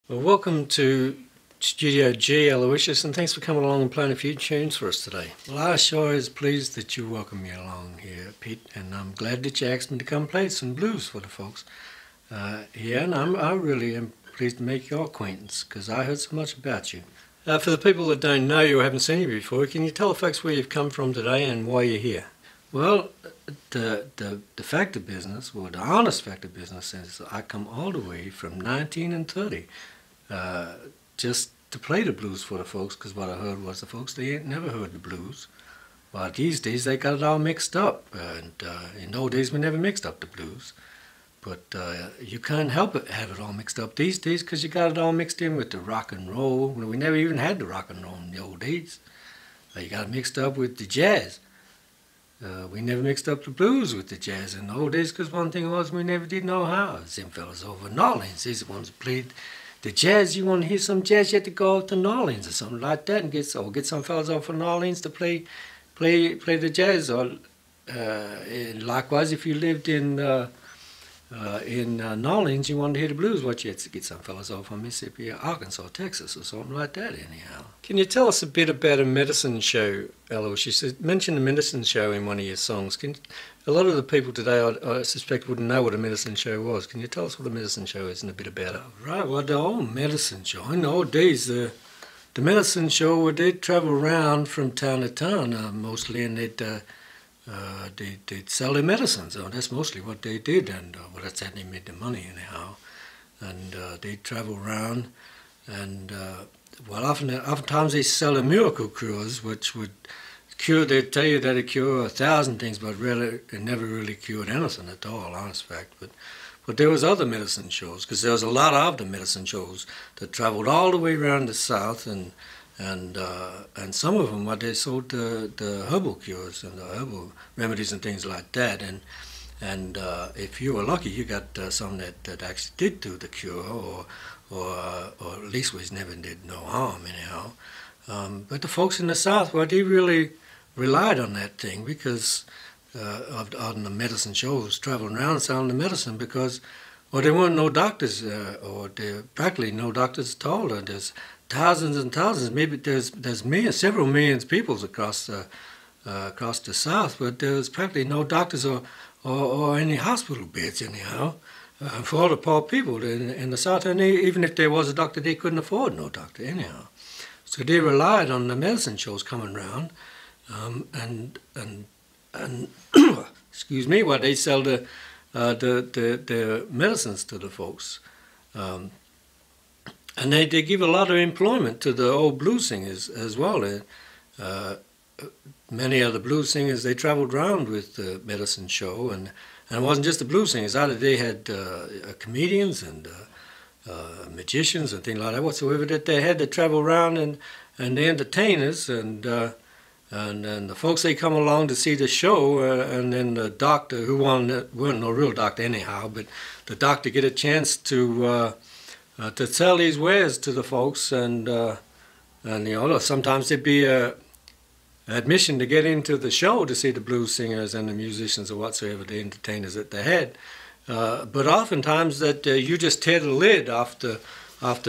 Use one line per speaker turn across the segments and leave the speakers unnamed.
Well, welcome to StudioG, Aloysius, and thanks for coming along and playing a few tunes for us today. Well, I sure is pleased that you welcome me along here, Pete, and I'm glad that you asked me to come play some blues for the folks here, and I really am pleased to make your acquaintance because I heard so much about you. For the people that don't know you or haven't seen you before, can you tell the folks where you've come from today and why you're here? Well, the fact of business, or the honest fact of business, is I come all the way from 1930 just to play the blues for the folks, because what I heard was the folks, they ain't never heard the blues. Well, these days they got it all mixed up, and in those days we never mixed up the blues. But you can't help it have it all mixed up these days, because you got it all mixed in with the rock and roll. We never even had the rock and roll in the old days. You got it mixed up with the jazz. We never mixed up the blues with the jazz in the old days, because one thing was we never did know how. Them fellas over in New Orleans, these are the ones who played the jazz. You want to hear some jazz, you have to go out to New Orleans or something like that, and get some fellas over from New Orleans to play the jazz. Or likewise, if you lived in New Orleans, you wanted to hear the blues, what you had to get some fellas over from Mississippi, or Arkansas, Texas, or something like that. Anyhow, can you tell us a bit about a medicine show, Aloysius? You mentioned a medicine show in one of your songs. A lot of the people today, I suspect, wouldn't know what a medicine show was. Can you tell us what a medicine show is and a bit about it? Right, well, the old medicine show, in the old days, the medicine show, where they'd travel around from town to town mostly, and they'd sell their medicines. That's mostly what they did, and that's how they made the money anyhow. And they'd travel around, and oftentimes they sell the miracle cures, which would cure. They'd tell you that it cure 1,000 things, but really it never really cured anything at all, honest fact. But there was other medicine shows, because there was a lot of the medicine shows that traveled all the way around the South, and some of them, they sold the herbal cures and the herbal remedies and things like that. And if you were lucky, you got some that actually did do the cure, or at least was never did no harm anyhow. But the folks in the South, they really relied on that thing, because of the medicine shows, traveling around selling the medicine, because there weren't no doctors, or there practically no doctors at all. There's thousands and thousands, maybe there's several millions of people across the South, but there's practically no doctors or any hospital beds anyhow for all the poor people in the South. And even if there was a doctor, they couldn't afford no doctor anyhow. So they relied on the medicine shows coming around, and excuse me, while they sell the medicines to the folks. And they give a lot of employment to the old blues singers as well. Many of the blues singers, they traveled around with the medicine show, and it wasn't just the blues singers either. They had comedians and magicians and things like that, whatsoever that they had to travel around, and the entertainers and the folks, they come along to see the show, and then the doctor, who weren't no real doctor anyhow, but the doctor get a chance to sell these wares to the folks, and sometimes there'd be admission to get into the show to see the blues singers and the musicians or whatsoever, the entertainers that they had. But oftentimes that you just tear the lid off the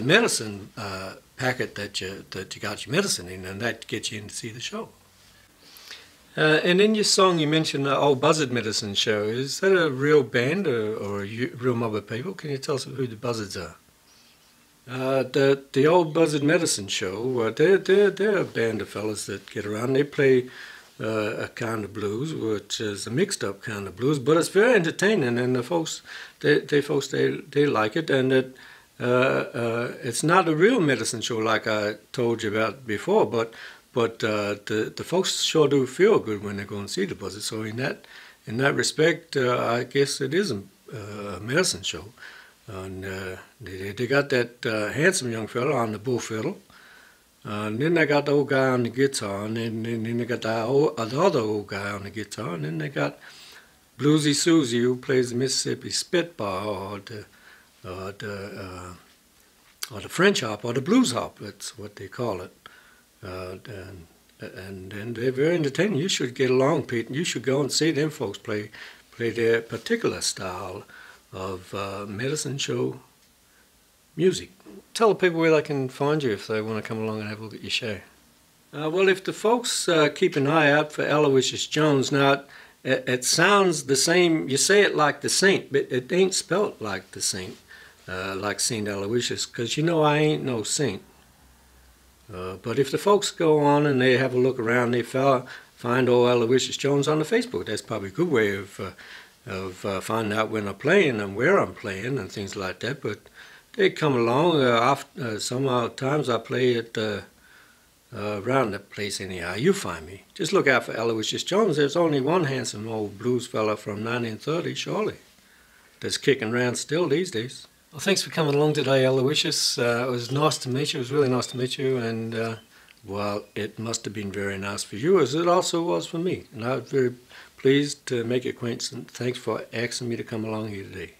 medicine packet that you got your medicine in, and that gets you in to see the show. And in your song you mentioned the old Buzzard Medicine Show. Is that a real band or a real mob of people? Can you tell us who the Buzzards are? The old Buzzard Medicine Show, they're a band of fellas that get around. They play a kind of blues, which is a mixed up kind of blues, but it's very entertaining, and the folks, they like it, and it's not a real medicine show like I told you about before, but the folks sure do feel good when they go and see the Buzzard. So in that respect, I guess it is a medicine show. And they got that handsome young fella on the bull fiddle, and then they got the old guy on the guitar, and then they got the other old guy on the guitar, and then they got Bluesy Susie, who plays the Mississippi spitbar, or the French harp, or the blues harp. That's what they call it. And they're very entertaining. You should get along, Pete, and you should go and see them folks play their particular style of medicine show music. Tell the people where they can find you if they want to come along and have a look at your show. Well, if the folks keep an eye out for Aloysius Jones, now it sounds the same, you say it like the saint, but it ain't spelt like the saint, like Saint Alawishus, because you know I ain't no saint. But if the folks go on and they have a look around, they find old Aloysius Jones on the Facebook. That's probably a good way of finding out when I'm playing and where I'm playing and things like that. But they come along. Sometimes I play at around that place anyhow. You find me. Just look out for Aloysius Jones. There's only one handsome old blues fella from 1930, surely, that's kicking around still these days. Well, thanks for coming along today, Aloysius. It was nice to meet you. It was really nice to meet you. And, well, it must have been very nice for you, as it also was for me. And I was very pleased to make your acquaintance. And thanks for asking me to come along here today.